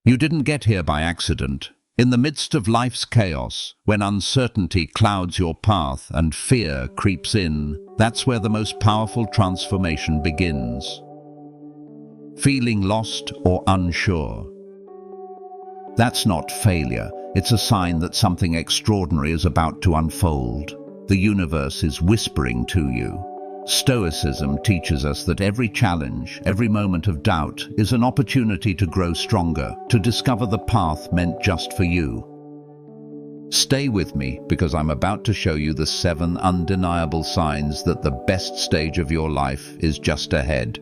You didn't get here by accident. In the midst of life's chaos, when uncertainty clouds your path and fear creeps in, that's where the most powerful transformation begins. Feeling lost or unsure. That's not failure. It's a sign that something extraordinary is about to unfold. The universe is whispering to you. Stoicism teaches us that every challenge, every moment of doubt, is an opportunity to grow stronger, to discover the path meant just for you. Stay with me, because I'm about to show you the 7 undeniable signs that the best stage of your life is just ahead.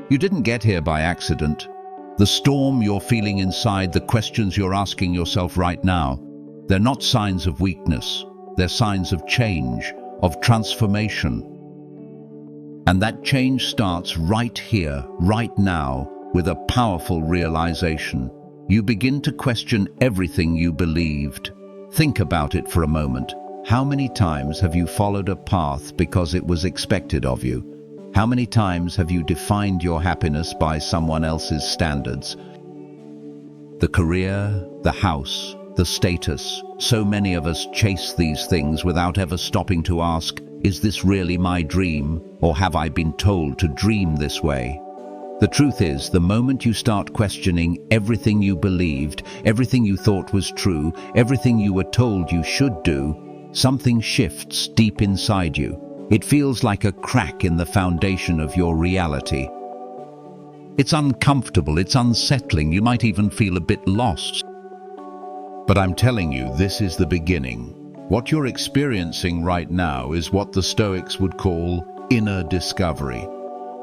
You didn't get here by accident. The storm you're feeling inside, the questions you're asking yourself right now, they're not signs of weakness. They're signs of change, of transformation. And that change starts right here, right now, with a powerful realization. You begin to question everything you believed. Think about it for a moment. How many times have you followed a path because it was expected of you? How many times have you defined your happiness by someone else's standards? The career, the house, the status. So many of us chase these things without ever stopping to ask, is this really my dream, or have I been told to dream this way? The truth is, the moment you start questioning everything you believed, everything you thought was true, everything you were told you should do, something shifts deep inside you. It feels like a crack in the foundation of your reality. It's uncomfortable, it's unsettling, you might even feel a bit lost. But I'm telling you, this is the beginning. What you're experiencing right now is what the Stoics would call inner discovery.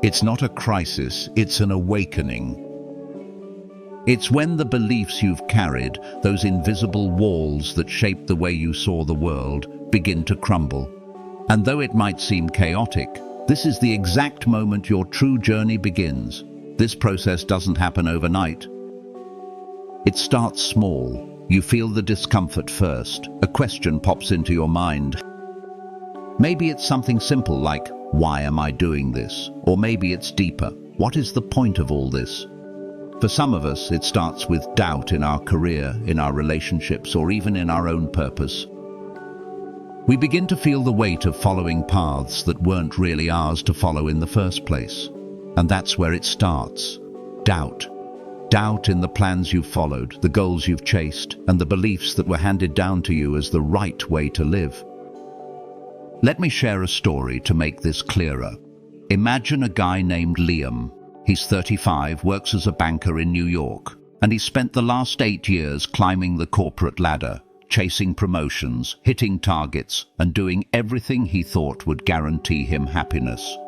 It's not a crisis, it's an awakening. It's when the beliefs you've carried, those invisible walls that shape the way you saw the world, begin to crumble. And though it might seem chaotic, this is the exact moment your true journey begins. This process doesn't happen overnight. It starts small. You feel the discomfort first. A question pops into your mind. Maybe it's something simple like, why am I doing this? Or maybe it's deeper. What is the point of all this? For some of us, it starts with doubt in our career, in our relationships, or even in our own purpose. We begin to feel the weight of following paths that weren't really ours to follow in the first place. And that's where it starts. Doubt. Doubt in the plans you've followed, the goals you've chased, and the beliefs that were handed down to you as the right way to live. Let me share a story to make this clearer. Imagine a guy named Liam. He's 35, works as a banker in New York, and he spent the last 8 years climbing the corporate ladder, chasing promotions, hitting targets, and doing everything he thought would guarantee him happiness.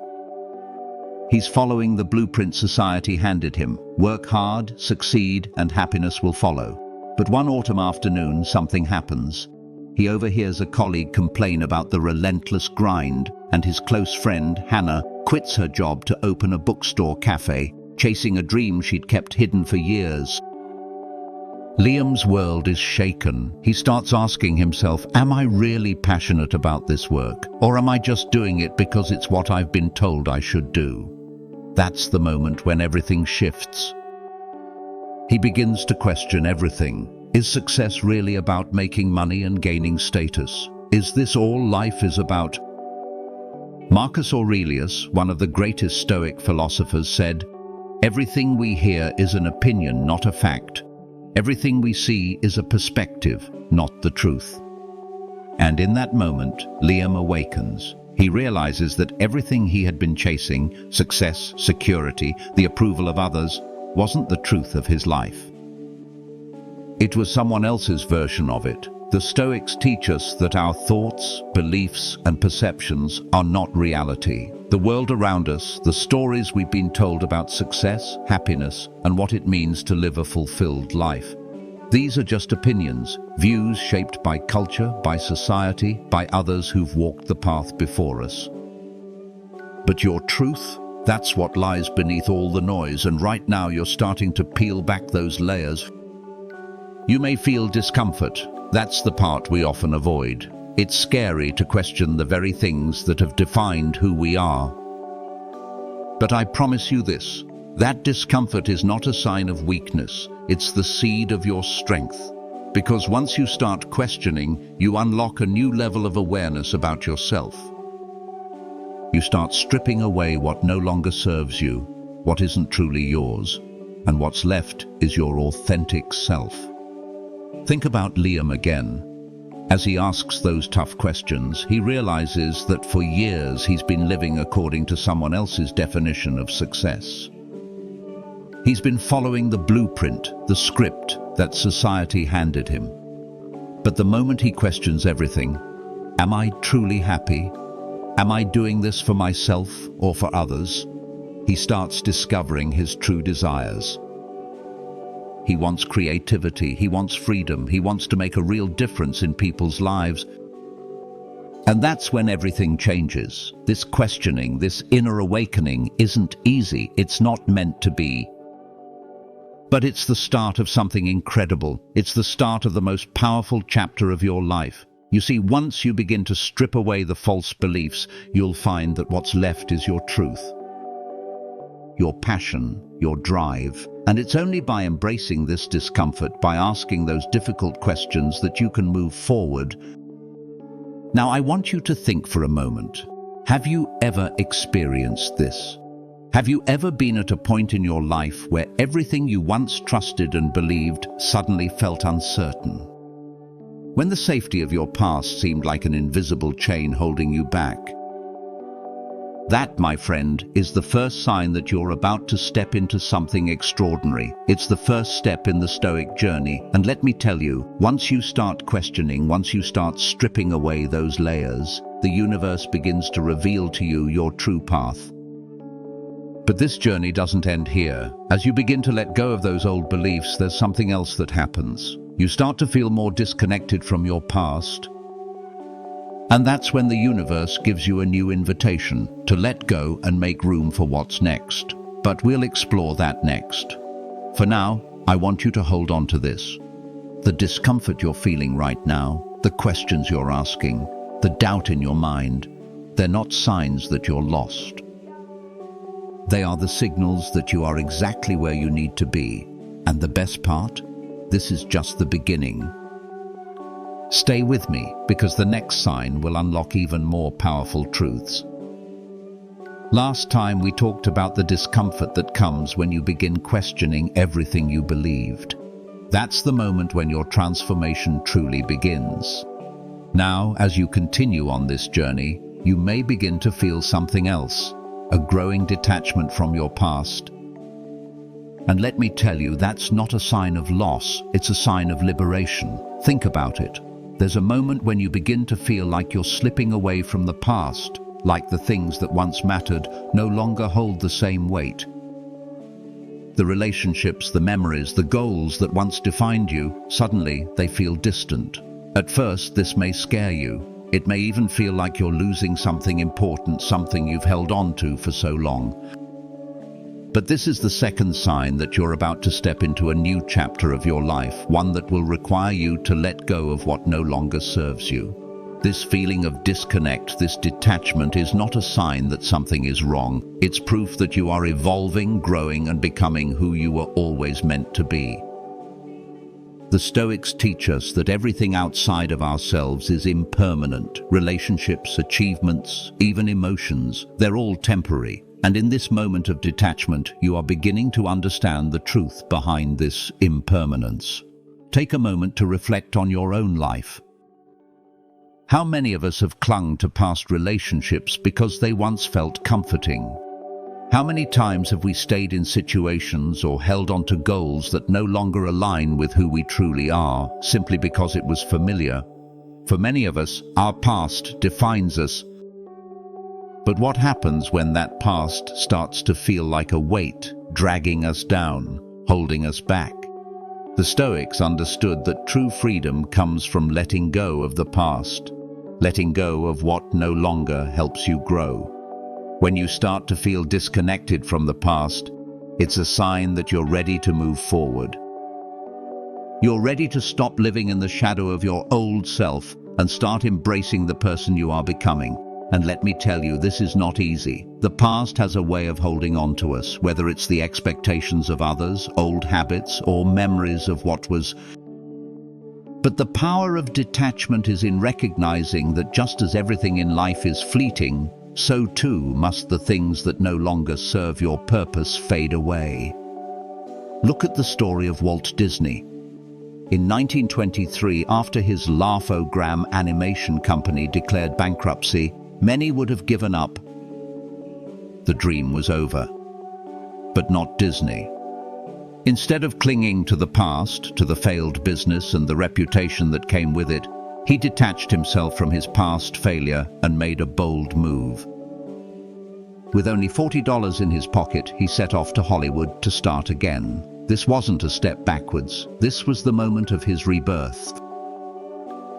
He's following the blueprint society handed him. Work hard, succeed, and happiness will follow. But one autumn afternoon, something happens. He overhears a colleague complain about the relentless grind, and his close friend, Hannah, quits her job to open a bookstore cafe, chasing a dream she'd kept hidden for years. Liam's world is shaken. He starts asking himself, am I really passionate about this work? Or am I just doing it because it's what I've been told I should do? That's the moment when everything shifts. He begins to question everything. Is success really about making money and gaining status? Is this all life is about? Marcus Aurelius, one of the greatest Stoic philosophers, said, "Everything we hear is an opinion, not a fact. Everything we see is a perspective, not the truth." And in that moment, Liam awakens. He realizes that everything he had been chasing, success, security, the approval of others, wasn't the truth of his life. It was someone else's version of it. The Stoics teach us that our thoughts, beliefs, and perceptions are not reality. The world around us, the stories we've been told about success, happiness, and what it means to live a fulfilled life. These are just opinions, views shaped by culture, by society, by others who've walked the path before us. But your truth, that's what lies beneath all the noise, and right now you're starting to peel back those layers. You may feel discomfort. That's the part we often avoid. It's scary to question the very things that have defined who we are. But I promise you this, that discomfort is not a sign of weakness. It's the seed of your strength. Because once you start questioning, you unlock a new level of awareness about yourself. You start stripping away what no longer serves you, what isn't truly yours, and what's left is your authentic self. Think about Liam again. As he asks those tough questions, he realizes that for years he's been living according to someone else's definition of success. He's been following the blueprint, the script that society handed him. But the moment he questions everything, am I truly happy? Am I doing this for myself or for others? He starts discovering his true desires. He wants creativity, he wants freedom, he wants to make a real difference in people's lives. And that's when everything changes. This questioning, this inner awakening isn't easy, it's not meant to be. But it's the start of something incredible. It's the start of the most powerful chapter of your life. You see, once you begin to strip away the false beliefs, you'll find that what's left is your truth, your passion, your drive. And it's only by embracing this discomfort, by asking those difficult questions, that you can move forward. Now, I want you to think for a moment. Have you ever experienced this? Have you ever been at a point in your life where everything you once trusted and believed suddenly felt uncertain? When the safety of your past seemed like an invisible chain holding you back? That, my friend, is the first sign that you're about to step into something extraordinary. It's the first step in the Stoic journey. And let me tell you, once you start questioning, once you start stripping away those layers, the universe begins to reveal to you your true path. But this journey doesn't end here. As you begin to let go of those old beliefs, there's something else that happens. You start to feel more disconnected from your past. And that's when the universe gives you a new invitation to let go and make room for what's next. But we'll explore that next. For now, I want you to hold on to this. The discomfort you're feeling right now, the questions you're asking, the doubt in your mind, they're not signs that you're lost. They are the signals that you are exactly where you need to be. And the best part? This is just the beginning. Stay with me, because the next sign will unlock even more powerful truths. Last time we talked about the discomfort that comes when you begin questioning everything you believed. That's the moment when your transformation truly begins. Now, as you continue on this journey, you may begin to feel something else. A growing detachment from your past. And let me tell you, that's not a sign of loss, it's a sign of liberation. Think about it. There's a moment when you begin to feel like you're slipping away from the past, like the things that once mattered no longer hold the same weight. The relationships, the memories, the goals that once defined you, suddenly they feel distant. At first, this may scare you. It may even feel like you're losing something important, something you've held on to for so long. But this is the second sign that you're about to step into a new chapter of your life, one that will require you to let go of what no longer serves you. This feeling of disconnect, this detachment, is not a sign that something is wrong. It's proof that you are evolving, growing, and becoming who you were always meant to be. The Stoics teach us that everything outside of ourselves is impermanent. Relationships, achievements, even emotions, they're all temporary. And in this moment of detachment, you are beginning to understand the truth behind this impermanence. Take a moment to reflect on your own life. How many of us have clung to past relationships because they once felt comforting? How many times have we stayed in situations or held on to goals that no longer align with who we truly are, simply because it was familiar? For many of us, our past defines us. But what happens when that past starts to feel like a weight, dragging us down, holding us back? The Stoics understood that true freedom comes from letting go of the past, letting go of what no longer helps you grow. When you start to feel disconnected from the past, it's a sign that you're ready to move forward. You're ready to stop living in the shadow of your old self and start embracing the person you are becoming. And let me tell you, this is not easy. The past has a way of holding on to us, whether it's the expectations of others, old habits, or memories of what was. But the power of detachment is in recognizing that just as everything in life is fleeting, so too must the things that no longer serve your purpose fade away. Look at the story of Walt Disney. In 1923, after his Laugh-O-Gram animation company declared bankruptcy, many would have given up. The dream was over. But not Disney. Instead of clinging to the past, to the failed business and the reputation that came with it, he detached himself from his past failure and made a bold move. With only $40 in his pocket, he set off to Hollywood to start again. This wasn't a step backwards. This was the moment of his rebirth.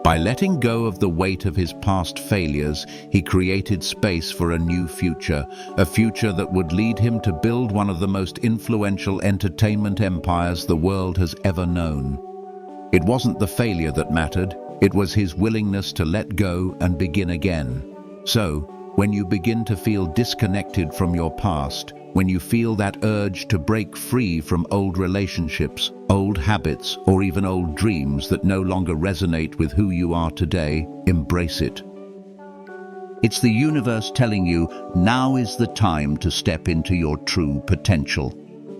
By letting go of the weight of his past failures, he created space for a new future, a future that would lead him to build one of the most influential entertainment empires the world has ever known. It wasn't the failure that mattered, it was his willingness to let go and begin again. So, when you begin to feel disconnected from your past, when you feel that urge to break free from old relationships, old habits, or even old dreams that no longer resonate with who you are today, embrace it. It's the universe telling you, now is the time to step into your true potential.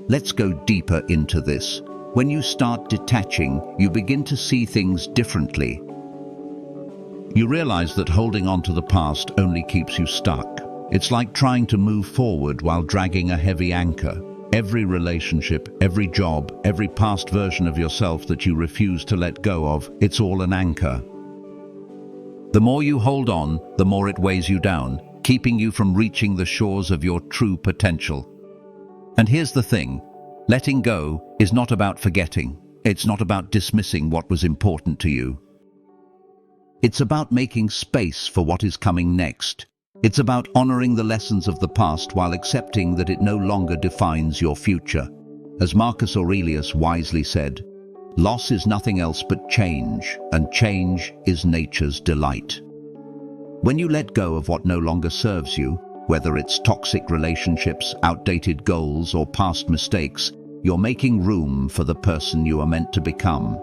Let's go deeper into this. When you start detaching, you begin to see things differently. You realize that holding on to the past only keeps you stuck. It's like trying to move forward while dragging a heavy anchor. Every relationship, every job, every past version of yourself that you refuse to let go of, it's all an anchor. The more you hold on, the more it weighs you down, keeping you from reaching the shores of your true potential. And here's the thing, letting go is not about forgetting. It's not about dismissing what was important to you. It's about making space for what is coming next. It's about honoring the lessons of the past while accepting that it no longer defines your future. As Marcus Aurelius wisely said, loss is nothing else but change, and change is nature's delight. When you let go of what no longer serves you, whether it's toxic relationships, outdated goals, or past mistakes, you're making room for the person you are meant to become.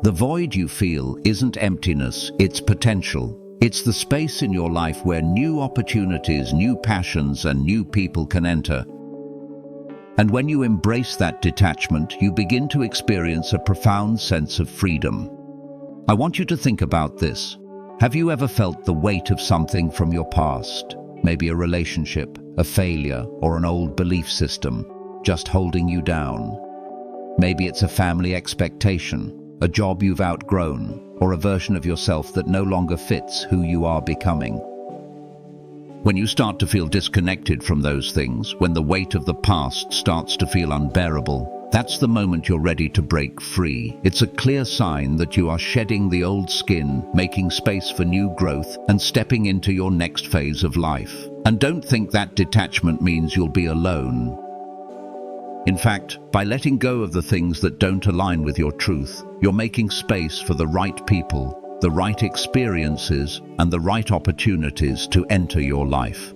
The void you feel isn't emptiness, it's potential. It's the space in your life where new opportunities, new passions, and new people can enter. And when you embrace that detachment, you begin to experience a profound sense of freedom. I want you to think about this. Have you ever felt the weight of something from your past? Maybe a relationship, a failure, or an old belief system, just holding you down. Maybe it's a family expectation, a job you've outgrown, or a version of yourself that no longer fits who you are becoming. When you start to feel disconnected from those things, when the weight of the past starts to feel unbearable, that's the moment you're ready to break free. It's a clear sign that you are shedding the old skin, making space for new growth, and stepping into your next phase of life. And don't think that detachment means you'll be alone. In fact, by letting go of the things that don't align with your truth, you're making space for the right people, the right experiences, and the right opportunities to enter your life.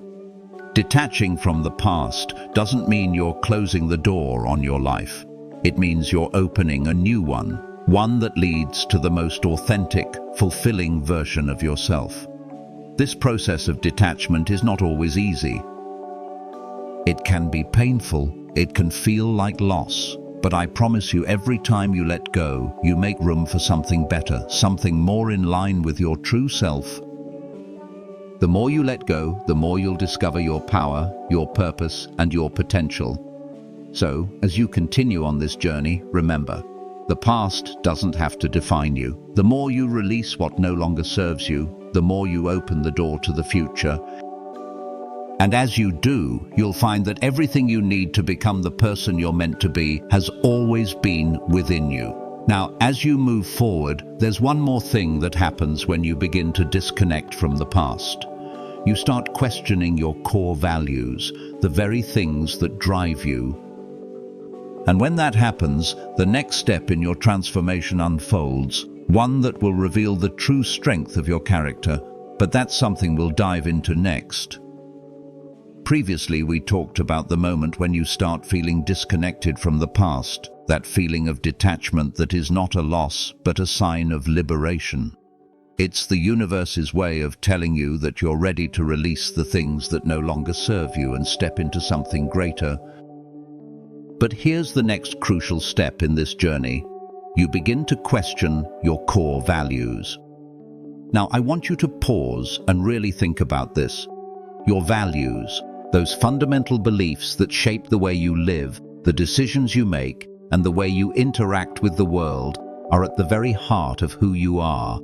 Detaching from the past doesn't mean you're closing the door on your life. It means you're opening a new one that leads to the most authentic, fulfilling version of yourself. This process of detachment is not always easy. It can be painful. It can feel like loss, but I promise you, every time you let go, you make room for something better, something more in line with your true self. The more you let go, the more you'll discover your power, your purpose, and your potential. So, as you continue on this journey, remember, the past doesn't have to define you. The more you release what no longer serves you, the more you open the door to the future. And as you do, you'll find that everything you need to become the person you're meant to be has always been within you. Now, as you move forward, there's one more thing that happens when you begin to disconnect from the past. You start questioning your core values, the very things that drive you. And when that happens, the next step in your transformation unfolds, one that will reveal the true strength of your character, But that's something we'll dive into next. Previously, we talked about the moment when you start feeling disconnected from the past, that feeling of detachment that is not a loss, but a sign of liberation. It's the universe's way of telling you that you're ready to release the things that no longer serve you and step into something greater. But here's the next crucial step in this journey. You begin to question your core values. Now, I want you to pause and really think about this. Your values, those fundamental beliefs that shape the way you live, the decisions you make, and the way you interact with the world, are at the very heart of who you are.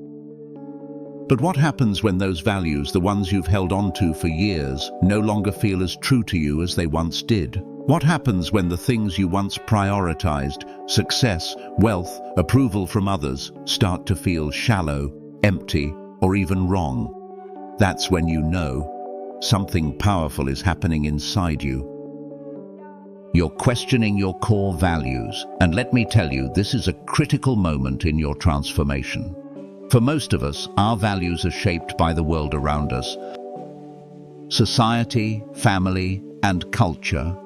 But what happens when those values, the ones you've held on to for years, no longer feel as true to you as they once did? What happens when the things you once prioritized, success, wealth, approval from others, start to feel shallow, empty, or even wrong? That's when you know something powerful is happening inside you. You're questioning your core values, and let me tell you, this is a critical moment in your transformation. For most of us, our values are shaped by the world around us. Society, family, and culture.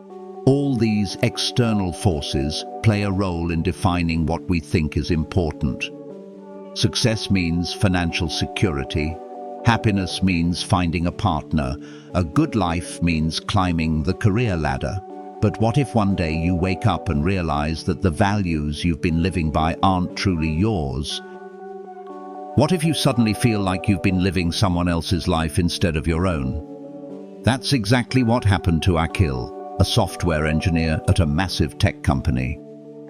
All these external forces play a role in defining what we think is important. Success means financial security. Happiness means finding a partner. A good life means climbing the career ladder. But what if one day you wake up and realize that the values you've been living by aren't truly yours? What if you suddenly feel like you've been living someone else's life instead of your own? That's exactly what happened to Akil, a software engineer at a massive tech company.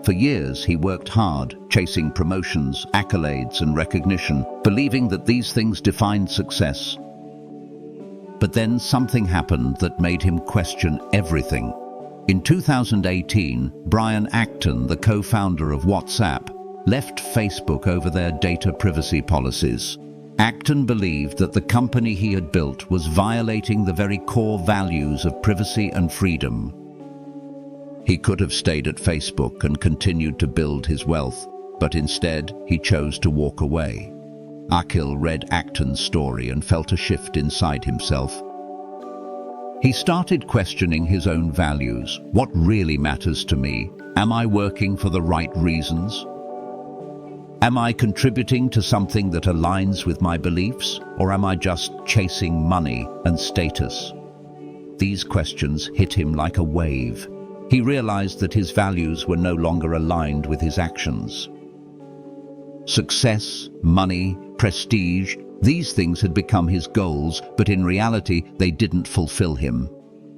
For years, he worked hard, chasing promotions, accolades, and recognition, believing that these things defined success. But then something happened that made him question everything. In 2018, Brian Acton, the co-founder of WhatsApp, left Facebook over their data privacy policies. Acton believed that the company he had built was violating the very core values of privacy and freedom. He could have stayed at Facebook and continued to build his wealth, but instead he chose to walk away. Akil read Acton's story and felt a shift inside himself. He started questioning his own values. What really matters to me? Am I working for the right reasons? Am I contributing to something that aligns with my beliefs, or am I just chasing money and status? These questions hit him like a wave. He realized that his values were no longer aligned with his actions. Success, money, prestige, these things had become his goals, but in reality, they didn't fulfill him.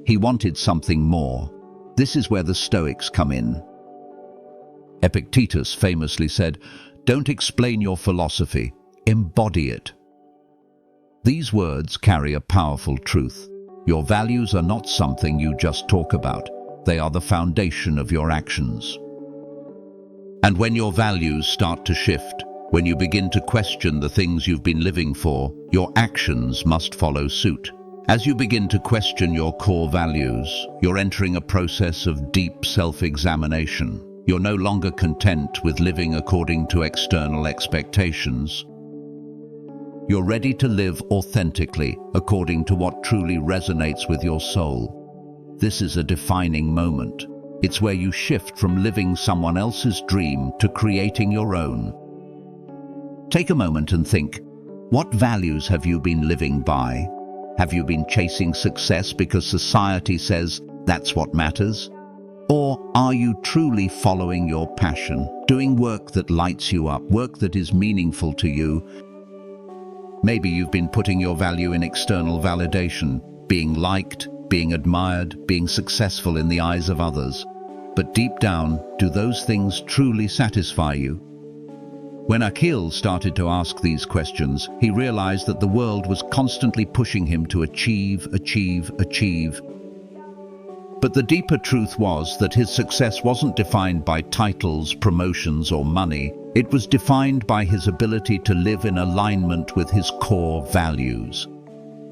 He wanted something more. This is where the Stoics come in. Epictetus famously said, "Don't explain your philosophy, embody it." These words carry a powerful truth. Your values are not something you just talk about. They are the foundation of your actions. And when your values start to shift, when you begin to question the things you've been living for, your actions must follow suit. As you begin to question your core values, you're entering a process of deep self-examination. You're no longer content with living according to external expectations. You're ready to live authentically, according to what truly resonates with your soul. This is a defining moment. It's where you shift from living someone else's dream to creating your own. Take a moment and think, what values have you been living by? Have you been chasing success because society says that's what matters? Or are you truly following your passion, doing work that lights you up, work that is meaningful to you? Maybe you've been putting your value in external validation, being liked, being admired, being successful in the eyes of others. But deep down, do those things truly satisfy you? When Akil started to ask these questions, he realized that the world was constantly pushing him to achieve. But the deeper truth was that his success wasn't defined by titles, promotions, or money. It was defined by his ability to live in alignment with his core values.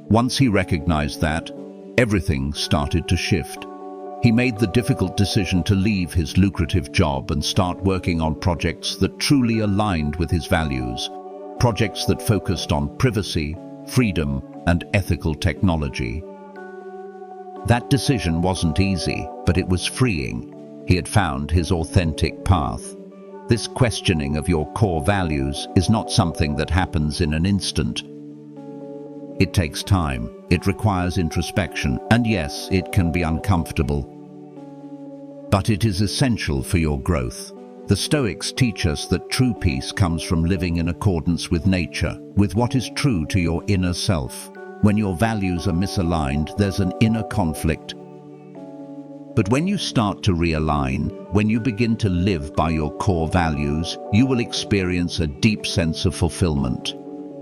Once he recognized that, everything started to shift. He made the difficult decision to leave his lucrative job and start working on projects that truly aligned with his values. Projects that focused on privacy, freedom, and ethical technology. That decision wasn't easy, but it was freeing. He had found his authentic path. This questioning of your core values is not something that happens in an instant. It takes time, it requires introspection, and yes, it can be uncomfortable. But it is essential for your growth. The Stoics teach us that true peace comes from living in accordance with nature, with what is true to your inner self. When your values are misaligned, there's an inner conflict. But when you start to realign, when you begin to live by your core values, you will experience a deep sense of fulfillment.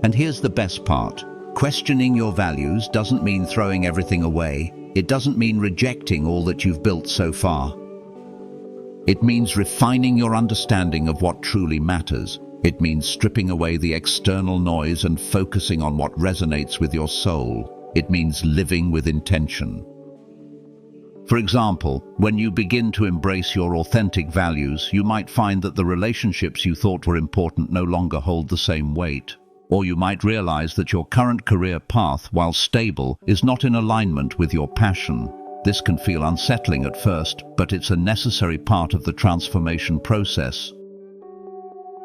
And here's the best part. Questioning your values doesn't mean throwing everything away. It doesn't mean rejecting all that you've built so far. It means refining your understanding of what truly matters. It means stripping away the external noise and focusing on what resonates with your soul. It means living with intention. For example, when you begin to embrace your authentic values, you might find that the relationships you thought were important no longer hold the same weight. Or you might realize that your current career path, while stable, is not in alignment with your passion. This can feel unsettling at first, but it's a necessary part of the transformation process.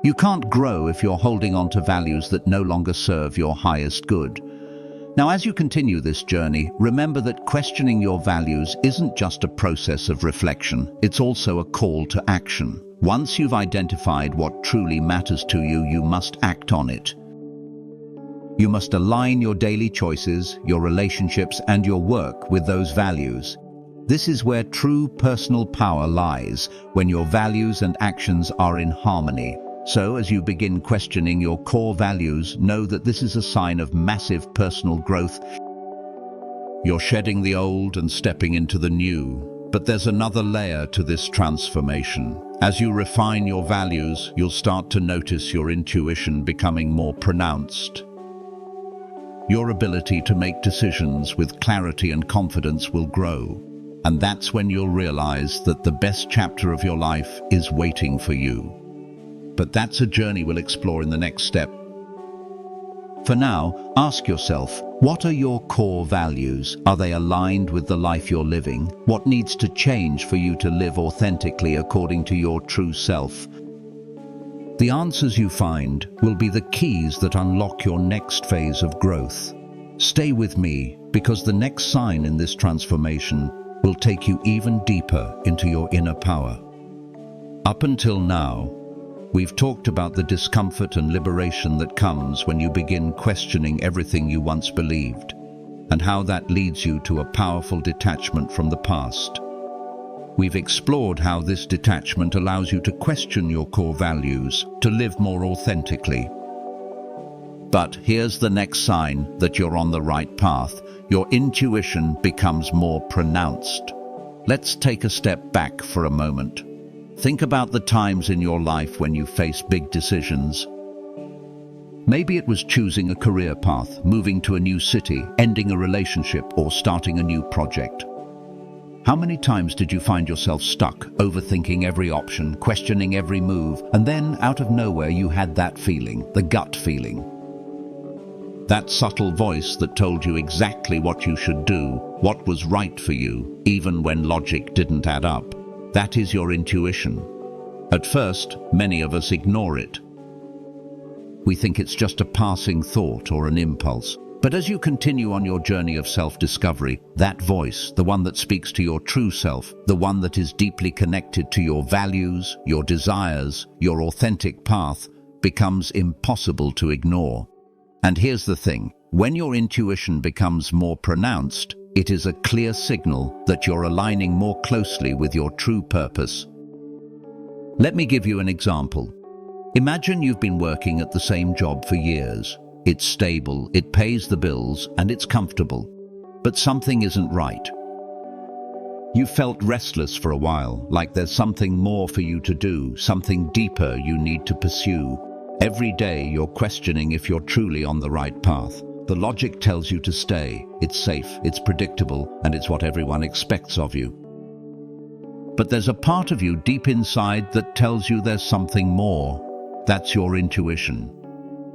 You can't grow if you're holding on to values that no longer serve your highest good. Now, as you continue this journey, remember that questioning your values isn't just a process of reflection, it's also a call to action. Once you've identified what truly matters to you, you must act on it. You must align your daily choices, your relationships, and your work with those values. This is where true personal power lies, when your values and actions are in harmony. So, as you begin questioning your core values, know that this is a sign of massive personal growth. You're shedding the old and stepping into the new. But there's another layer to this transformation. As you refine your values, you'll start to notice your intuition becoming more pronounced. Your ability to make decisions with clarity and confidence will grow. And that's when you'll realize that the best chapter of your life is waiting for you. But that's a journey we'll explore in the next step. For now, ask yourself, what are your core values? Are they aligned with the life you're living? What needs to change for you to live authentically according to your true self? The answers you find will be the keys that unlock your next phase of growth. Stay with me, because the next sign in this transformation will take you even deeper into your inner power. Up until now, we've talked about the discomfort and liberation that comes when you begin questioning everything you once believed, and how that leads you to a powerful detachment from the past. We've explored how this detachment allows you to question your core values, to live more authentically. But here's the next sign that you're on the right path. Your intuition becomes more pronounced. Let's take a step back for a moment. Think about the times in your life when you faced big decisions. Maybe it was choosing a career path, moving to a new city, ending a relationship, or starting a new project. How many times did you find yourself stuck, overthinking every option, questioning every move, and then out of nowhere you had that feeling, the gut feeling? That subtle voice that told you exactly what you should do, what was right for you, even when logic didn't add up. That is your intuition. At first, many of us ignore it. We think it's just a passing thought or an impulse. But as you continue on your journey of self-discovery, that voice, the one that speaks to your true self, the one that is deeply connected to your values, your desires, your authentic path, becomes impossible to ignore. And here's the thing, when your intuition becomes more pronounced, it is a clear signal that you're aligning more closely with your true purpose. Let me give you an example. Imagine you've been working at the same job for years. It's stable, it pays the bills, and it's comfortable. But something isn't right. You felt restless for a while, like there's something more for you to do, something deeper you need to pursue. Every day you're questioning if you're truly on the right path. The logic tells you to stay. It's safe, it's predictable, and it's what everyone expects of you. But there's a part of you deep inside that tells you there's something more. That's your intuition.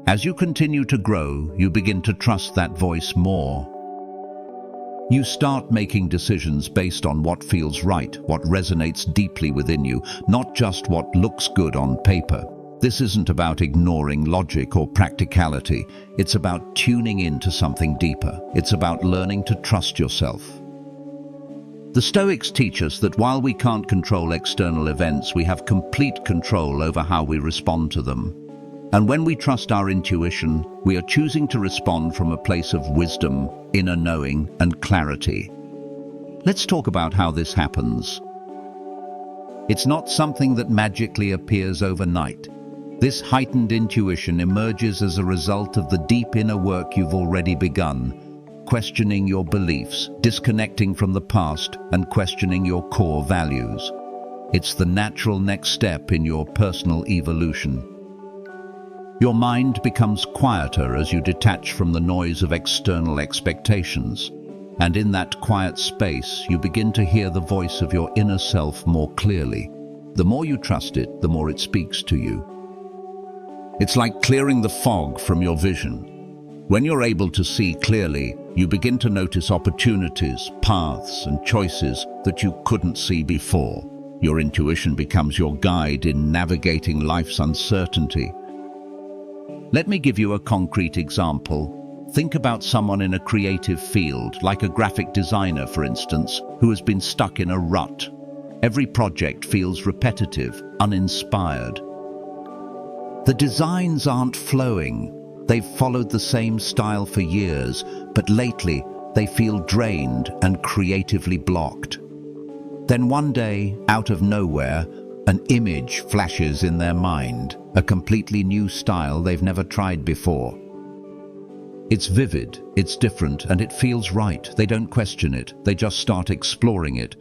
As you continue to grow, you begin to trust that voice more. You start making decisions based on what feels right, what resonates deeply within you, not just what looks good on paper. This isn't about ignoring logic or practicality. It's about tuning into something deeper. It's about learning to trust yourself. The Stoics teach us that while we can't control external events, we have complete control over how we respond to them. And when we trust our intuition, we are choosing to respond from a place of wisdom, inner knowing, and clarity. Let's talk about how this happens. It's not something that magically appears overnight. This heightened intuition emerges as a result of the deep inner work you've already begun, questioning your beliefs, disconnecting from the past, and questioning your core values. It's the natural next step in your personal evolution. Your mind becomes quieter as you detach from the noise of external expectations. And in that quiet space, you begin to hear the voice of your inner self more clearly. The more you trust it, the more it speaks to you. It's like clearing the fog from your vision. When you're able to see clearly, you begin to notice opportunities, paths, and choices that you couldn't see before. Your intuition becomes your guide in navigating life's uncertainty. Let me give you a concrete example. Think about someone in a creative field, like a graphic designer, for instance, who has been stuck in a rut. Every project feels repetitive, uninspired. The designs aren't flowing. They've followed the same style for years, but lately they feel drained and creatively blocked. Then one day, out of nowhere, an image flashes in their mind, a completely new style they've never tried before. It's vivid, it's different, and it feels right. They don't question it, they just start exploring it.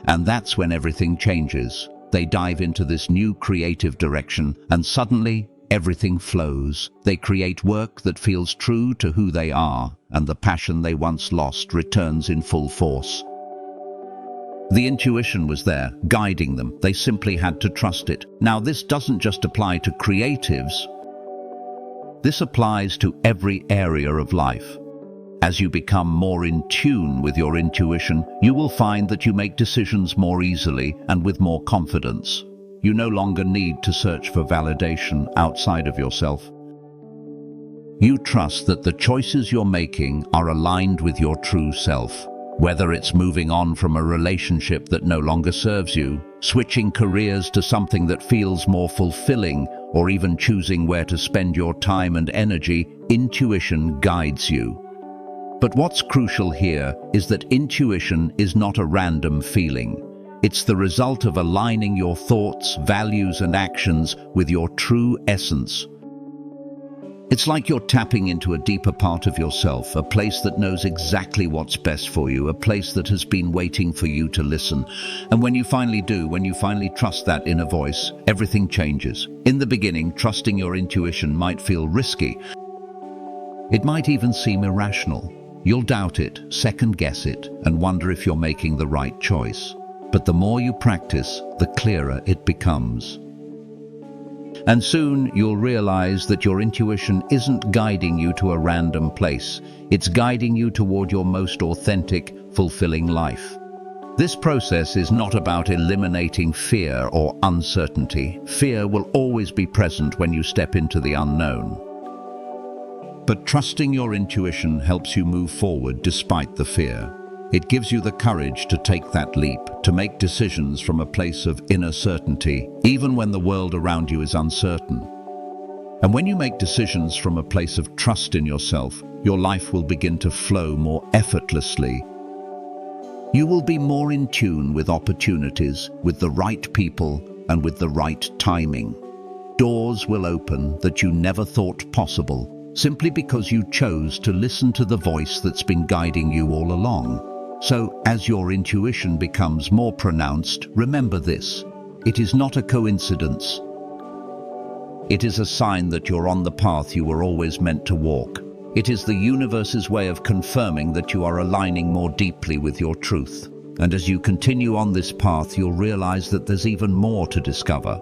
And that's when everything changes. They dive into this new creative direction, and suddenly, everything flows. They create work that feels true to who they are, and the passion they once lost returns in full force. The intuition was there, guiding them. They simply had to trust it. Now, this doesn't just apply to creatives. This applies to every area of life. As you become more in tune with your intuition, you will find that you make decisions more easily and with more confidence. You no longer need to search for validation outside of yourself. You trust that the choices you're making are aligned with your true self. Whether it's moving on from a relationship that no longer serves you, switching careers to something that feels more fulfilling, or even choosing where to spend your time and energy, intuition guides you. But what's crucial here is that intuition is not a random feeling. It's the result of aligning your thoughts, values, and actions with your true essence. It's like you're tapping into a deeper part of yourself, a place that knows exactly what's best for you, a place that has been waiting for you to listen. And when you finally do, when you finally trust that inner voice, everything changes. In the beginning, trusting your intuition might feel risky. It might even seem irrational. You'll doubt it, second-guess it, and wonder if you're making the right choice. But the more you practice, the clearer it becomes. And soon you'll realize that your intuition isn't guiding you to a random place. It's guiding you toward your most authentic, fulfilling life. This process is not about eliminating fear or uncertainty. Fear will always be present when you step into the unknown. But trusting your intuition helps you move forward despite the fear. It gives you the courage to take that leap, to make decisions from a place of inner certainty, even when the world around you is uncertain. And when you make decisions from a place of trust in yourself, your life will begin to flow more effortlessly. You will be more in tune with opportunities, with the right people, and with the right timing. Doors will open that you never thought possible, simply because you chose to listen to the voice that's been guiding you all along. So, as your intuition becomes more pronounced, remember this: it is not a coincidence. It is a sign that you're on the path you were always meant to walk. It is the universe's way of confirming that you are aligning more deeply with your truth. And as you continue on this path, you'll realize that there's even more to discover.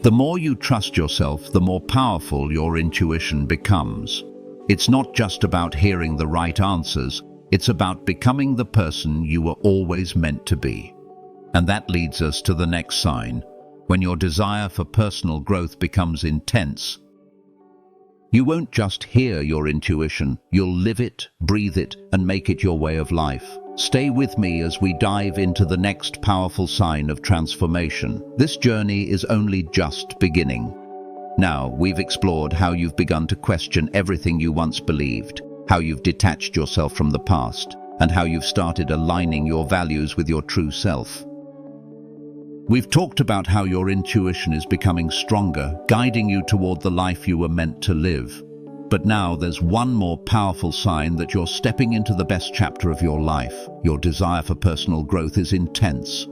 The more you trust yourself, the more powerful your intuition becomes. It's not just about hearing the right answers, it's about becoming the person you were always meant to be. And that leads us to the next sign. When your desire for personal growth becomes intense, you won't just hear your intuition, you'll live it, breathe it, and make it your way of life. Stay with me as we dive into the next powerful sign of transformation. This journey is only just beginning. Now, we've explored how you've begun to question everything you once believed, how you've detached yourself from the past, and how you've started aligning your values with your true self. We've talked about how your intuition is becoming stronger, guiding you toward the life you were meant to live. But now there's one more powerful sign that you're stepping into the best chapter of your life. Your desire for personal growth is intense.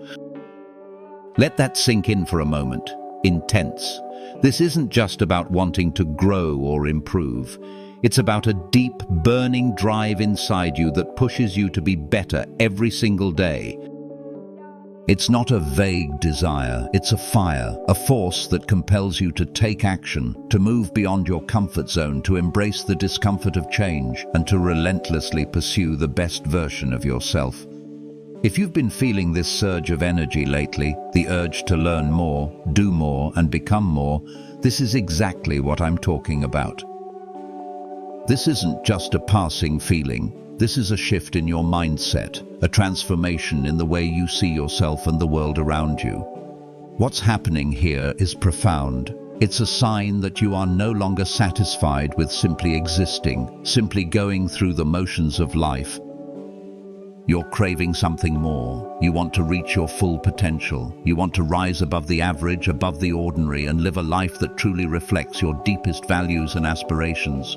Let that sink in for a moment. Intense. This isn't just about wanting to grow or improve. It's about a deep, burning drive inside you that pushes you to be better every single day. It's not a vague desire, it's a fire, a force that compels you to take action, to move beyond your comfort zone, to embrace the discomfort of change, and to relentlessly pursue the best version of yourself. If you've been feeling this surge of energy lately, the urge to learn more, do more, and become more, this is exactly what I'm talking about. This isn't just a passing feeling. This is a shift in your mindset, a transformation in the way you see yourself and the world around you. What's happening here is profound. It's a sign that you are no longer satisfied with simply existing, simply going through the motions of life. You're craving something more. You want to reach your full potential. You want to rise above the average, above the ordinary, and live a life that truly reflects your deepest values and aspirations.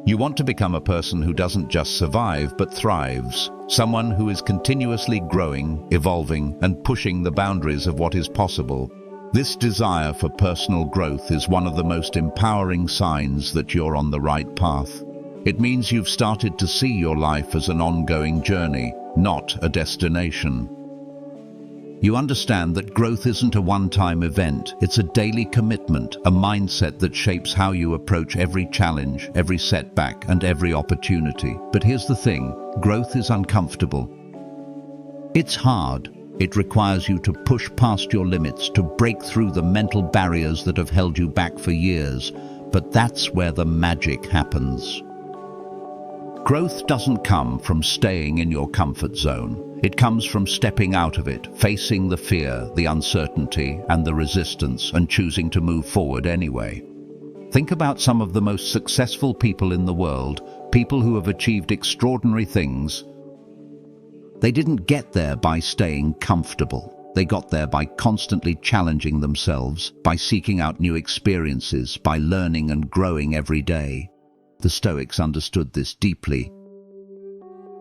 You want to become a person who doesn't just survive but thrives, someone who is continuously growing, evolving, and pushing the boundaries of what is possible. This desire for personal growth is one of the most empowering signs that you're on the right path. It means you've started to see your life as an ongoing journey, not a destination. You understand that growth isn't a one-time event, it's a daily commitment, a mindset that shapes how you approach every challenge, every setback, and every opportunity. But here's the thing, growth is uncomfortable. It's hard. It requires you to push past your limits, to break through the mental barriers that have held you back for years. But that's where the magic happens. Growth doesn't come from staying in your comfort zone. It comes from stepping out of it, facing the fear, the uncertainty, and the resistance, and choosing to move forward anyway. Think about some of the most successful people in the world, people who have achieved extraordinary things. They didn't get there by staying comfortable. They got there by constantly challenging themselves, by seeking out new experiences, by learning and growing every day. The Stoics understood this deeply.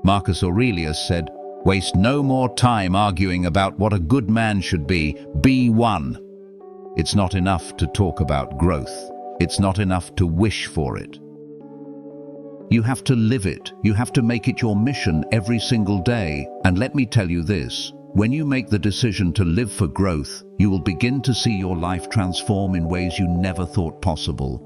Marcus Aurelius said, "Waste no more time arguing about what a good man should be one." It's not enough to talk about growth. It's not enough to wish for it. You have to live it. You have to make it your mission every single day. And let me tell you this, when you make the decision to live for growth, you will begin to see your life transform in ways you never thought possible.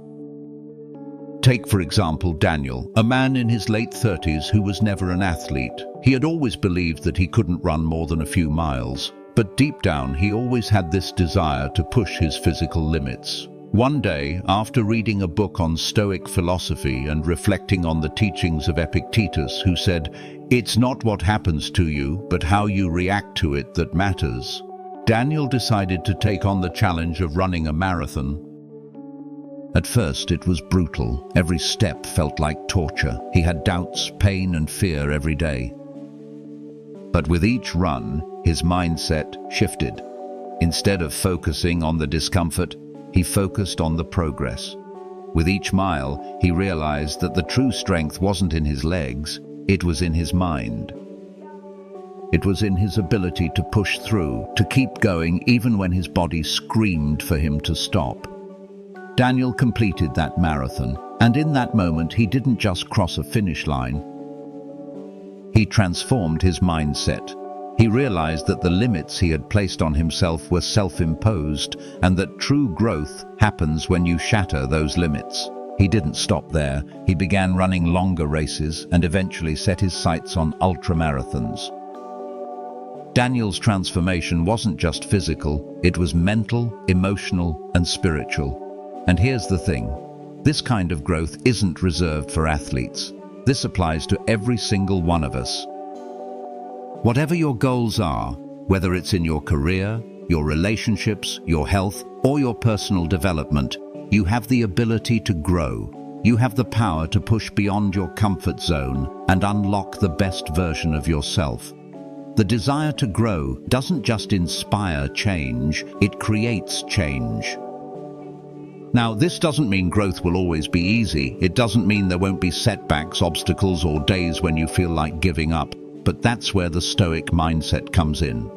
Take, for example, Daniel, a man in his late 30s who was never an athlete. He had always believed that he couldn't run more than a few miles. But deep down, he always had this desire to push his physical limits. One day, after reading a book on Stoic philosophy and reflecting on the teachings of Epictetus, who said, "It's not what happens to you, but how you react to it that matters," Daniel decided to take on the challenge of running a marathon. At first, it was brutal. Every step felt like torture. He had doubts, pain, and fear every day. But with each run, his mindset shifted. Instead of focusing on the discomfort, he focused on the progress. With each mile, he realized that the true strength wasn't in his legs, it was in his mind. It was in his ability to push through, to keep going even when his body screamed for him to stop. Daniel completed that marathon, and in that moment he didn't just cross a finish line. He transformed his mindset. He realized that the limits he had placed on himself were self-imposed, and that true growth happens when you shatter those limits. He didn't stop there. He began running longer races and eventually set his sights on ultramarathons. Daniel's transformation wasn't just physical, it was mental, emotional, and spiritual. And here's the thing. This kind of growth isn't reserved for athletes. This applies to every single one of us. Whatever your goals are, whether it's in your career, your relationships, your health, or your personal development, you have the ability to grow. You have the power to push beyond your comfort zone and unlock the best version of yourself. The desire to grow doesn't just inspire change, it creates change. Now, this doesn't mean growth will always be easy. It doesn't mean there won't be setbacks, obstacles, or days when you feel like giving up. But that's where the Stoic mindset comes in.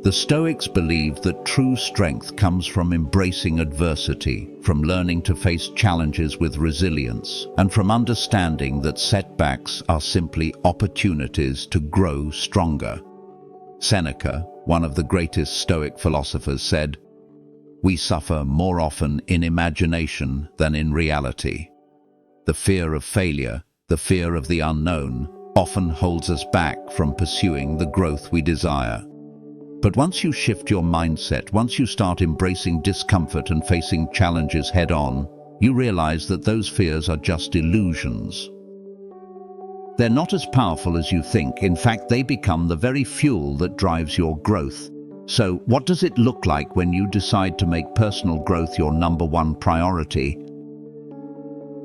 The Stoics believed that true strength comes from embracing adversity, from learning to face challenges with resilience, and from understanding that setbacks are simply opportunities to grow stronger. Seneca, one of the greatest Stoic philosophers, said, "We suffer more often in imagination than in reality." The fear of failure, the fear of the unknown, often holds us back from pursuing the growth we desire. But once you shift your mindset, once you start embracing discomfort and facing challenges head-on, you realize that those fears are just illusions. They're not as powerful as you think. In fact, they become the very fuel that drives your growth. So, what does it look like when you decide to make personal growth your number one priority?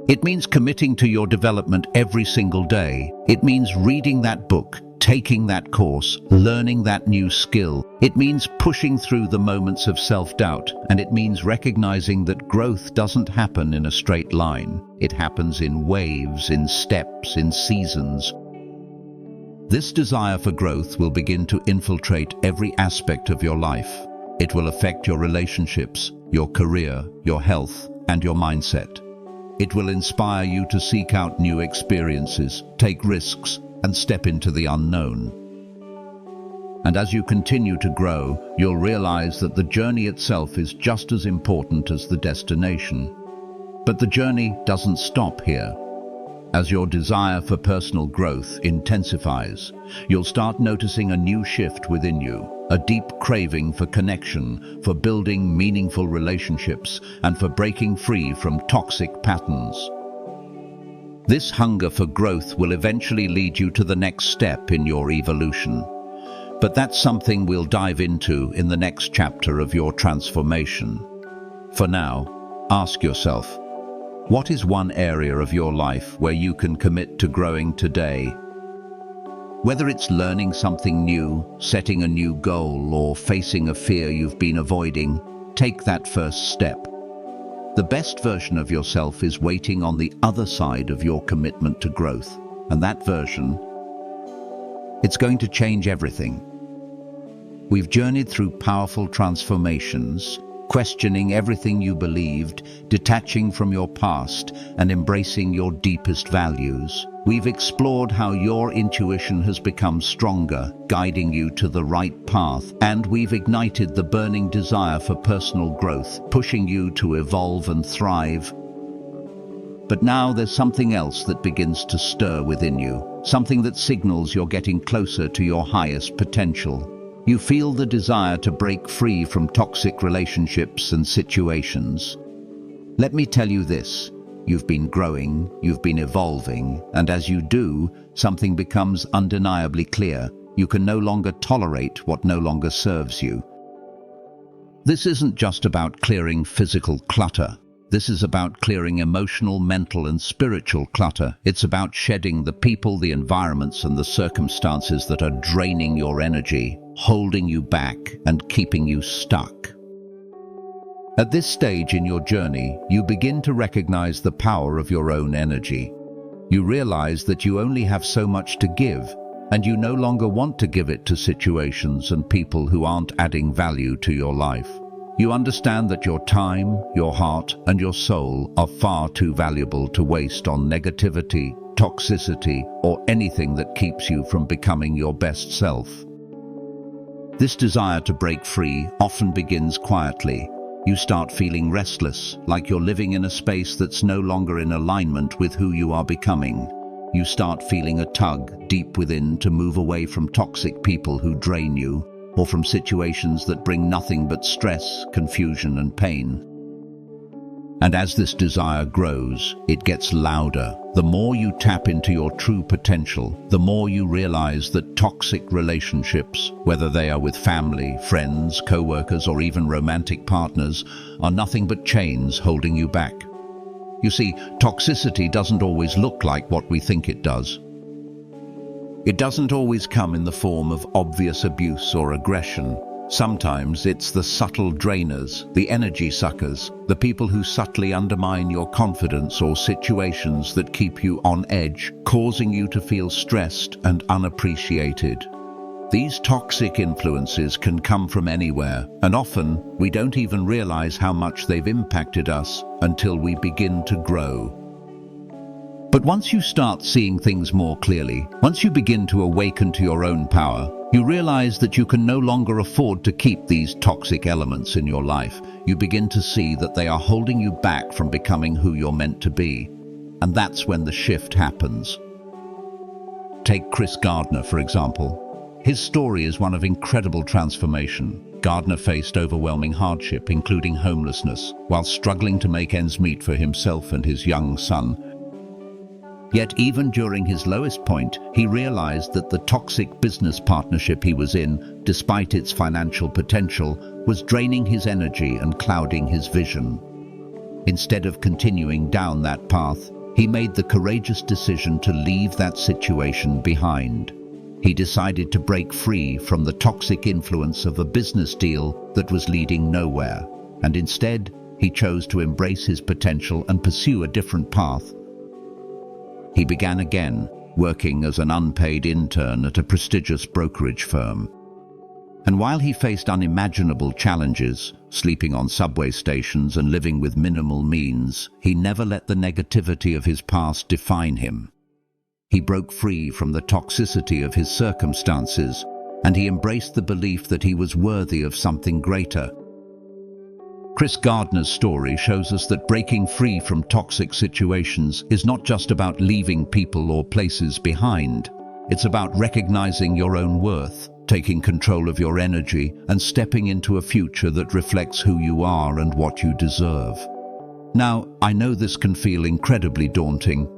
It means committing to your development every single day. It means reading that book, taking that course, learning that new skill. It means pushing through the moments of self-doubt, and it means recognizing that growth doesn't happen in a straight line. It happens in waves, in steps, in seasons. This desire for growth will begin to infiltrate every aspect of your life. It will affect your relationships, your career, your health, and your mindset. It will inspire you to seek out new experiences, take risks, and step into the unknown. And as you continue to grow, you'll realize that the journey itself is just as important as the destination. But the journey doesn't stop here. As your desire for personal growth intensifies, you'll start noticing a new shift within you, a deep craving for connection, for building meaningful relationships, and for breaking free from toxic patterns. This hunger for growth will eventually lead you to the next step in your evolution. But that's something we'll dive into in the next chapter of your transformation. For now, ask yourself, what is one area of your life where you can commit to growing today? Whether it's learning something new, setting a new goal, or facing a fear you've been avoiding, take that first step. The best version of yourself is waiting on the other side of your commitment to growth. And that version, it's going to change everything. We've journeyed through powerful transformations, questioning everything you believed, detaching from your past, and embracing your deepest values. We've explored how your intuition has become stronger, guiding you to the right path, and we've ignited the burning desire for personal growth, pushing you to evolve and thrive. But now there's something else that begins to stir within you, something that signals you're getting closer to your highest potential. You feel the desire to break free from toxic relationships and situations. Let me tell you this, you've been growing, you've been evolving, and as you do, something becomes undeniably clear. You can no longer tolerate what no longer serves you. This isn't just about clearing physical clutter. This is about clearing emotional, mental, and spiritual clutter. It's about shedding the people, the environments, and the circumstances that are draining your energy, holding you back, and keeping you stuck. At this stage in your journey, you begin to recognize the power of your own energy. You realize that you only have so much to give, and you no longer want to give it to situations and people who aren't adding value to your life. You understand that your time, your heart, and your soul are far too valuable to waste on negativity, toxicity, or anything that keeps you from becoming your best self. This desire to break free often begins quietly. You start feeling restless, like you're living in a space that's no longer in alignment with who you are becoming. You start feeling a tug deep within to move away from toxic people who drain you, or from situations that bring nothing but stress, confusion, and pain. And as this desire grows, it gets louder. The more you tap into your true potential, the more you realize that toxic relationships, whether they are with family, friends, co-workers, or even romantic partners, are nothing but chains holding you back. You see, toxicity doesn't always look like what we think it does. It doesn't always come in the form of obvious abuse or aggression. Sometimes it's the subtle drainers, the energy suckers, the people who subtly undermine your confidence, or situations that keep you on edge, causing you to feel stressed and unappreciated. These toxic influences can come from anywhere, and often we don't even realize how much they've impacted us until we begin to grow. But once you start seeing things more clearly, once you begin to awaken to your own power, you realize that you can no longer afford to keep these toxic elements in your life. You begin to see that they are holding you back from becoming who you're meant to be. And that's when the shift happens. Take Chris Gardner, for example. His story is one of incredible transformation. Gardner faced overwhelming hardship, including homelessness, while struggling to make ends meet for himself and his young son. Yet even during his lowest point, he realized that the toxic business partnership he was in, despite its financial potential, was draining his energy and clouding his vision. Instead of continuing down that path, he made the courageous decision to leave that situation behind. He decided to break free from the toxic influence of a business deal that was leading nowhere, and instead, he chose to embrace his potential and pursue a different path. He began again, working as an unpaid intern at a prestigious brokerage firm. And while he faced unimaginable challenges, sleeping on subway stations and living with minimal means, he never let the negativity of his past define him. He broke free from the toxicity of his circumstances, and he embraced the belief that he was worthy of something greater. Chris Gardner's story shows us that breaking free from toxic situations is not just about leaving people or places behind. It's about recognizing your own worth, taking control of your energy, and stepping into a future that reflects who you are and what you deserve. Now, I know this can feel incredibly daunting.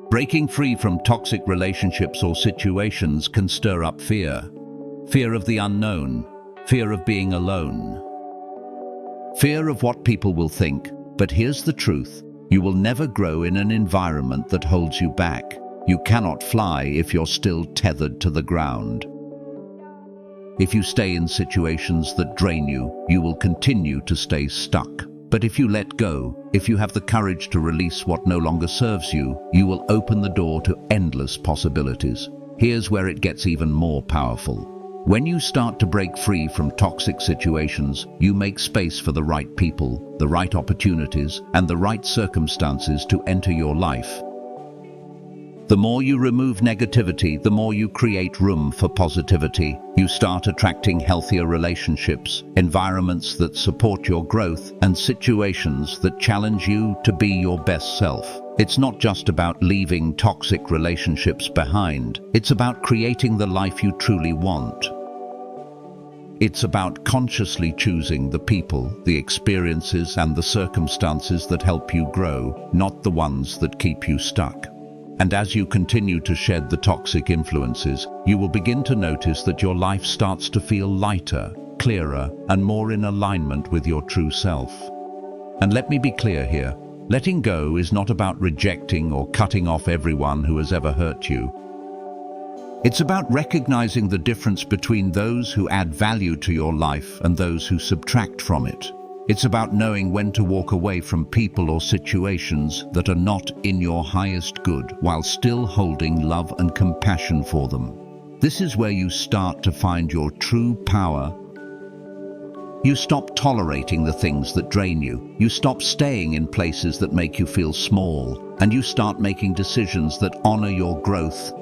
Breaking free from toxic relationships or situations can stir up fear. Fear of the unknown, fear of being alone, fear of what people will think. But here's the truth: you will never grow in an environment that holds you back. You cannot fly if you're still tethered to the ground. If you stay in situations that drain you, you will continue to stay stuck. But if you let go, if you have the courage to release what no longer serves you, you will open the door to endless possibilities. Here's where it gets even more powerful. When you start to break free from toxic situations, you make space for the right people, the right opportunities, and the right circumstances to enter your life. The more you remove negativity, the more you create room for positivity. You start attracting healthier relationships, environments that support your growth, and situations that challenge you to be your best self. It's not just about leaving toxic relationships behind. It's about creating the life you truly want. It's about consciously choosing the people, the experiences, and the circumstances that help you grow, not the ones that keep you stuck. And as you continue to shed the toxic influences, you will begin to notice that your life starts to feel lighter, clearer, and more in alignment with your true self. And let me be clear here, letting go is not about rejecting or cutting off everyone who has ever hurt you. It's about recognizing the difference between those who add value to your life and those who subtract from it. It's about knowing when to walk away from people or situations that are not in your highest good, while still holding love and compassion for them. This is where you start to find your true power. You stop tolerating the things that drain you. You stop staying in places that make you feel small. and you start making decisions that honor your growth.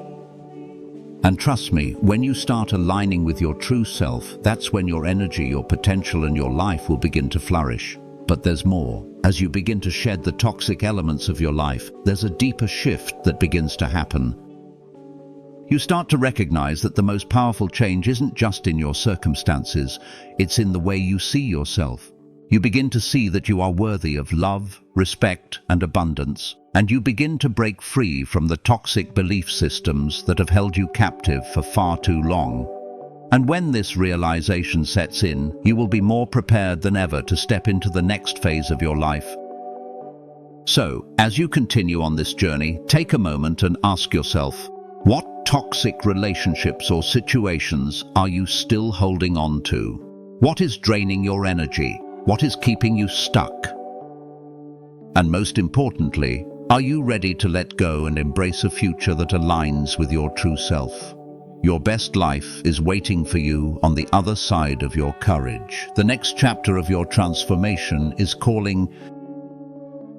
And trust me, when you start aligning with your true self, that's when your energy, your potential, and your life will begin to flourish. But there's more. As you begin to shed the toxic elements of your life, there's a deeper shift that begins to happen. You start to recognize that the most powerful change isn't just in your circumstances, it's in the way you see yourself. You begin to see that you are worthy of love, respect, and abundance, and you begin to break free from the toxic belief systems that have held you captive for far too long. And when this realization sets in, you will be more prepared than ever to step into the next phase of your life. So, as you continue on this journey, take a moment and ask yourself, what toxic relationships or situations are you still holding on to? What is draining your energy? What is keeping you stuck? And most importantly, are you ready to let go and embrace a future that aligns with your true self? Your best life is waiting for you on the other side of your courage. The next chapter of your transformation is calling.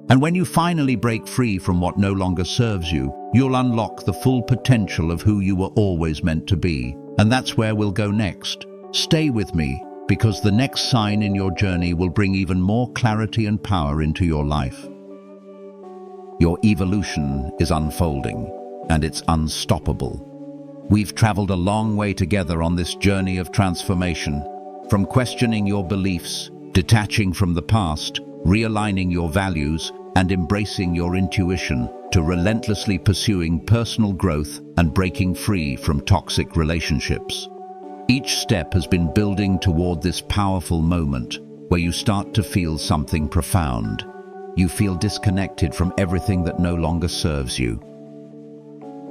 And when you finally break free from what no longer serves you, you'll unlock the full potential of who you were always meant to be. And that's where we'll go next. Stay with me, because the next sign in your journey will bring even more clarity and power into your life. Your evolution is unfolding, and it's unstoppable. We've traveled a long way together on this journey of transformation, from questioning your beliefs, detaching from the past, realigning your values, and embracing your intuition, to relentlessly pursuing personal growth and breaking free from toxic relationships. Each step has been building toward this powerful moment where you start to feel something profound. You feel disconnected from everything that no longer serves you.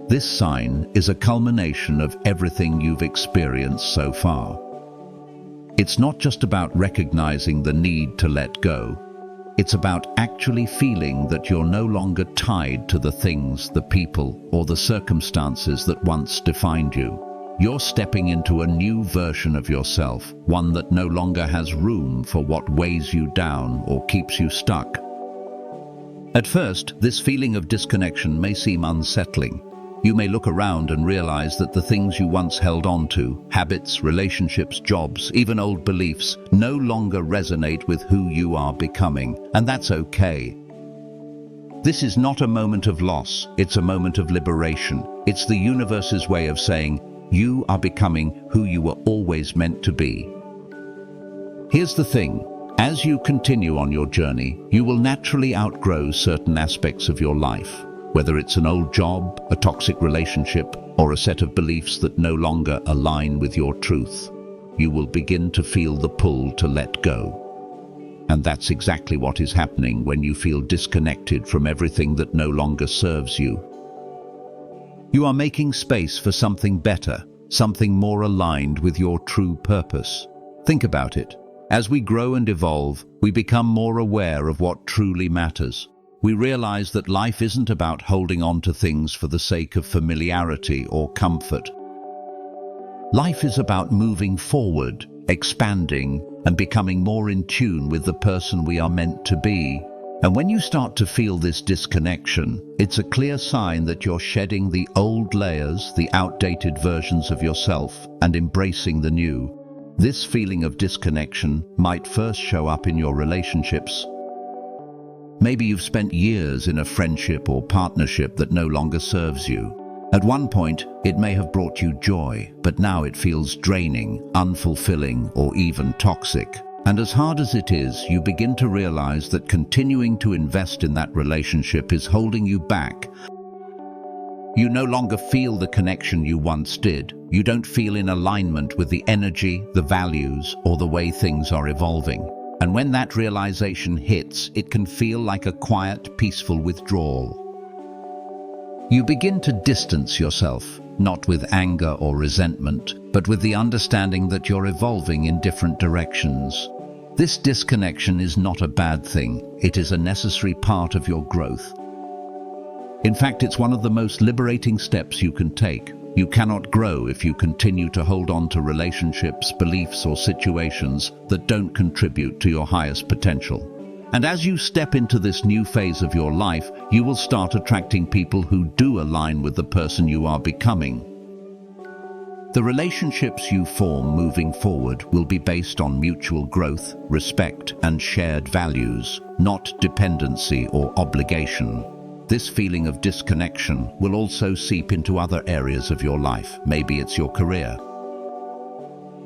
This sign is a culmination of everything you've experienced so far. It's not just about recognizing the need to let go. It's about actually feeling that you're no longer tied to the things, the people, or the circumstances that once defined you. You're stepping into a new version of yourself, one that no longer has room for what weighs you down or keeps you stuck. At first, this feeling of disconnection may seem unsettling. You may look around and realize that the things you once held on to, habits, relationships, jobs, even old beliefs, no longer resonate with who you are becoming, and that's okay. This is not a moment of loss, it's a moment of liberation. It's the universe's way of saying, you are becoming who you were always meant to be. Here's the thing. As you continue on your journey, you will naturally outgrow certain aspects of your life, whether it's an old job, a toxic relationship, or a set of beliefs that no longer align with your truth. You will begin to feel the pull to let go. And that's exactly what is happening when you feel disconnected from everything that no longer serves you. You are making space for something better, something more aligned with your true purpose. Think about it. As we grow and evolve, we become more aware of what truly matters. We realize that life isn't about holding on to things for the sake of familiarity or comfort. Life is about moving forward, expanding, and becoming more in tune with the person we are meant to be. And when you start to feel this disconnection, it's a clear sign that you're shedding the old layers, the outdated versions of yourself, and embracing the new. This feeling of disconnection might first show up in your relationships. Maybe you've spent years in a friendship or partnership that no longer serves you. At one point, it may have brought you joy, but now it feels draining, unfulfilling, or even toxic. And as hard as it is, you begin to realize that continuing to invest in that relationship is holding you back. You no longer feel the connection you once did. You don't feel in alignment with the energy, the values, or the way things are evolving. And when that realization hits, it can feel like a quiet, peaceful withdrawal. You begin to distance yourself, not with anger or resentment, but with the understanding that you're evolving in different directions. This disconnection is not a bad thing. It is a necessary part of your growth. In fact, it's one of the most liberating steps you can take. You cannot grow if you continue to hold on to relationships, beliefs, or situations that don't contribute to your highest potential. And as you step into this new phase of your life, you will start attracting people who do align with the person you are becoming. The relationships you form moving forward will be based on mutual growth, respect, and shared values, not dependency or obligation. This feeling of disconnection will also seep into other areas of your life. Maybe it's your career.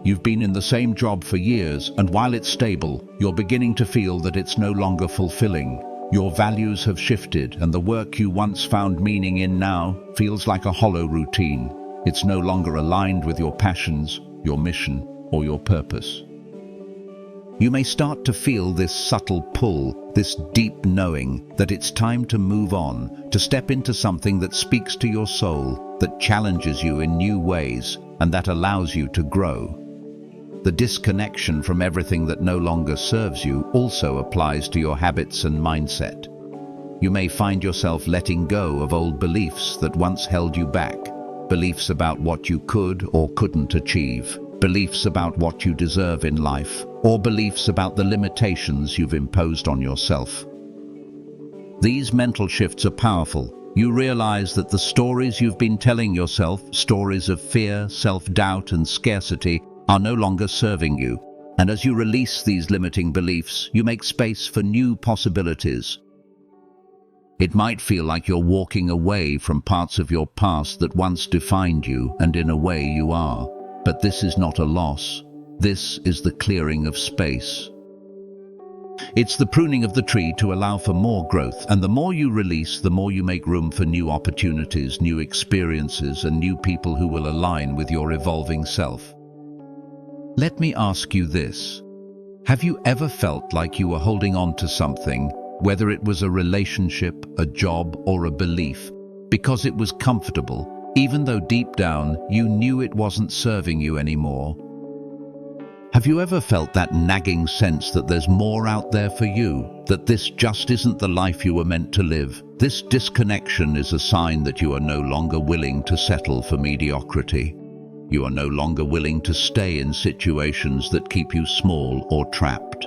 You've been in the same job for years, and while it's stable, you're beginning to feel that it's no longer fulfilling. Your values have shifted, and the work you once found meaning in now feels like a hollow routine. It's no longer aligned with your passions, your mission, or your purpose. You may start to feel this subtle pull, this deep knowing that it's time to move on, to step into something that speaks to your soul, that challenges you in new ways, and that allows you to grow. The disconnection from everything that no longer serves you also applies to your habits and mindset. You may find yourself letting go of old beliefs that once held you back. Beliefs about what you could or couldn't achieve, beliefs about what you deserve in life, or beliefs about the limitations you've imposed on yourself. These mental shifts are powerful. You realize that the stories you've been telling yourself, stories of fear, self-doubt, and scarcity, are no longer serving you. And as you release these limiting beliefs, you make space for new possibilities. It might feel like you're walking away from parts of your past that once defined you, and in a way you are. But this is not a loss. This is the clearing of space. It's the pruning of the tree to allow for more growth, and the more you release, the more you make room for new opportunities, new experiences, and new people who will align with your evolving self. Let me ask you this. Have you ever felt like you were holding on to something, whether it was a relationship, a job, or a belief, because it was comfortable, even though deep down you knew it wasn't serving you anymore? Have you ever felt that nagging sense that there's more out there for you, that this just isn't the life you were meant to live? This disconnection is a sign that you are no longer willing to settle for mediocrity. You are no longer willing to stay in situations that keep you small or trapped.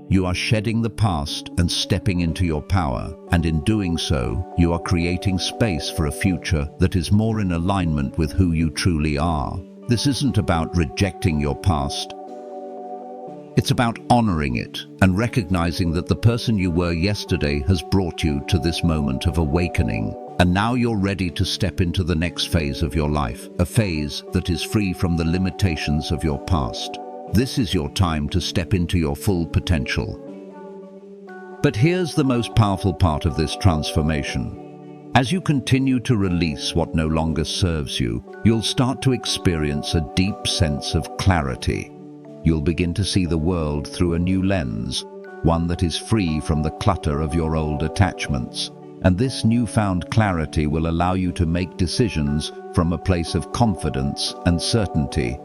You are shedding the past and stepping into your power, and in doing so, you are creating space for a future that is more in alignment with who you truly are. This isn't about rejecting your past. It's about honoring it and recognizing that the person you were yesterday has brought you to this moment of awakening, and now you're ready to step into the next phase of your life, a phase that is free from the limitations of your past. This is your time to step into your full potential. But here's the most powerful part of this transformation. As you continue to release what no longer serves you, you'll start to experience a deep sense of clarity. You'll begin to see the world through a new lens, one that is free from the clutter of your old attachments. And this newfound clarity will allow you to make decisions from a place of confidence and certainty.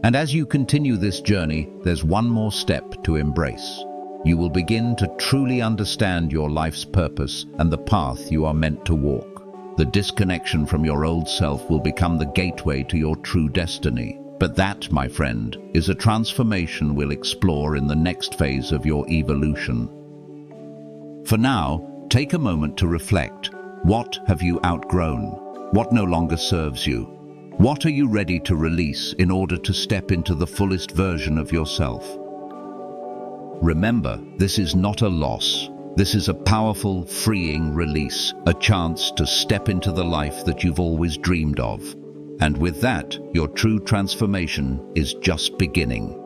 And as you continue this journey, there's one more step to embrace. You will begin to truly understand your life's purpose and the path you are meant to walk. The disconnection from your old self will become the gateway to your true destiny. But that, my friend, is a transformation we'll explore in the next phase of your evolution. For now, take a moment to reflect. What have you outgrown? What no longer serves you? What are you ready to release in order to step into the fullest version of yourself? Remember, this is not a loss. This is a powerful, freeing release, a chance to step into the life that you've always dreamed of. And with that, your true transformation is just beginning.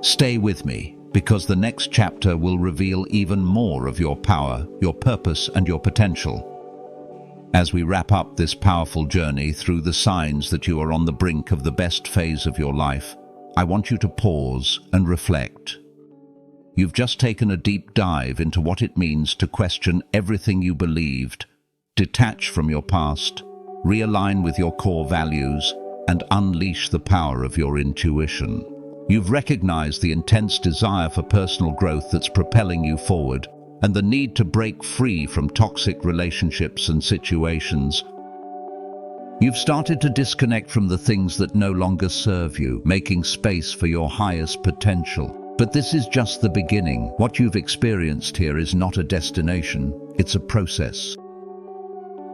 Stay with me, because the next chapter will reveal even more of your power, your purpose, and your potential. As we wrap up this powerful journey through the signs that you are on the brink of the best phase of your life, I want you to pause and reflect. You've just taken a deep dive into what it means to question everything you believed, detach from your past, realign with your core values, and unleash the power of your intuition. You've recognized the intense desire for personal growth that's propelling you forward, and the need to break free from toxic relationships and situations. You've started to disconnect from the things that no longer serve you, making space for your highest potential. But this is just the beginning. What you've experienced here is not a destination, it's a process.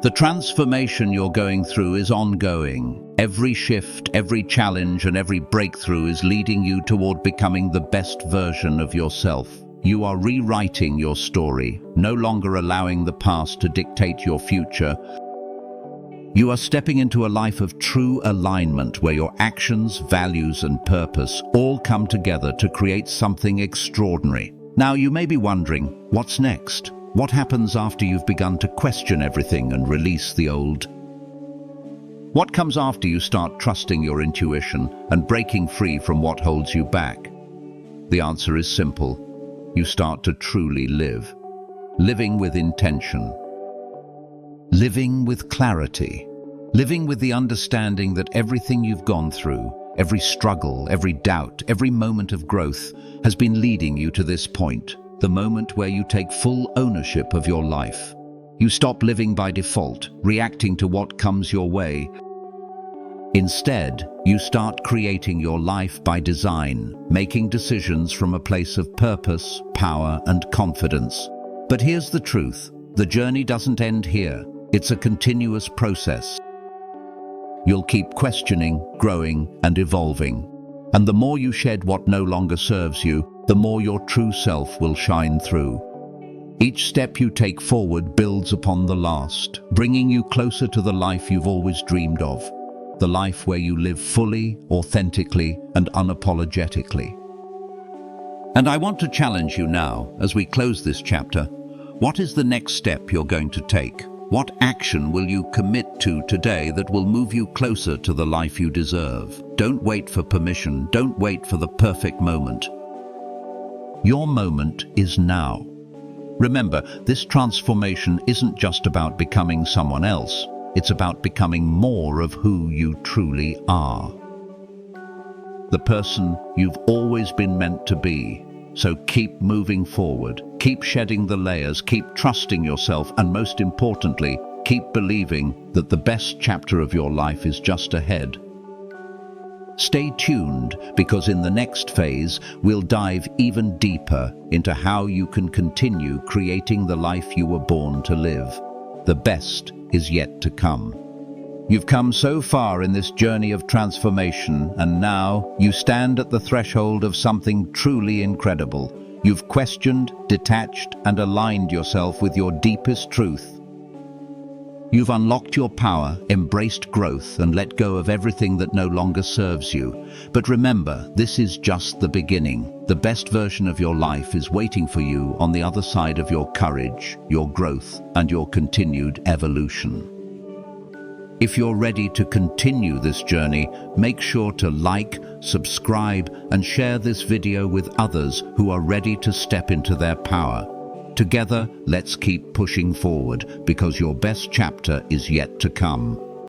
The transformation you're going through is ongoing. Every shift, every challenge, and every breakthrough is leading you toward becoming the best version of yourself. You are rewriting your story, no longer allowing the past to dictate your future. You are stepping into a life of true alignment where your actions, values, and purpose all come together to create something extraordinary. Now, you may be wondering, what's next? What happens after you've begun to question everything and release the old? What comes after you start trusting your intuition and breaking free from what holds you back? The answer is simple. You start to truly live. Living with intention. Living with clarity. Living with the understanding that everything you've gone through, every struggle, every doubt, every moment of growth has been leading you to this point, the moment where you take full ownership of your life. You stop living by default, reacting to what comes your way. Instead, you start creating your life by design, making decisions from a place of purpose, power, and confidence. But here's the truth. The journey doesn't end here. It's a continuous process. You'll keep questioning, growing, and evolving. And the more you shed what no longer serves you, the more your true self will shine through. Each step you take forward builds upon the last, bringing you closer to the life you've always dreamed of. The life where you live fully, authentically, and unapologetically. And I want to challenge you now, as we close this chapter, what is the next step you're going to take? What action will you commit to today that will move you closer to the life you deserve? Don't wait for permission. Don't wait for the perfect moment. Your moment is now. Remember, this transformation isn't just about becoming someone else. It's about becoming more of who you truly are. The person you've always been meant to be. So keep moving forward, keep shedding the layers, keep trusting yourself, and most importantly, keep believing that the best chapter of your life is just ahead. Stay tuned, because in the next phase, we'll dive even deeper into how you can continue creating the life you were born to live. The best is yet to come. You've come so far in this journey of transformation, and now you stand at the threshold of something truly incredible. You've questioned, detached, and aligned yourself with your deepest truth. You've unlocked your power, embraced growth, and let go of everything that no longer serves you. But remember, this is just the beginning. The best version of your life is waiting for you on the other side of your courage, your growth, and your continued evolution. If you're ready to continue this journey, make sure to like, subscribe, and share this video with others who are ready to step into their power. Together, let's keep pushing forward, because your best chapter is yet to come.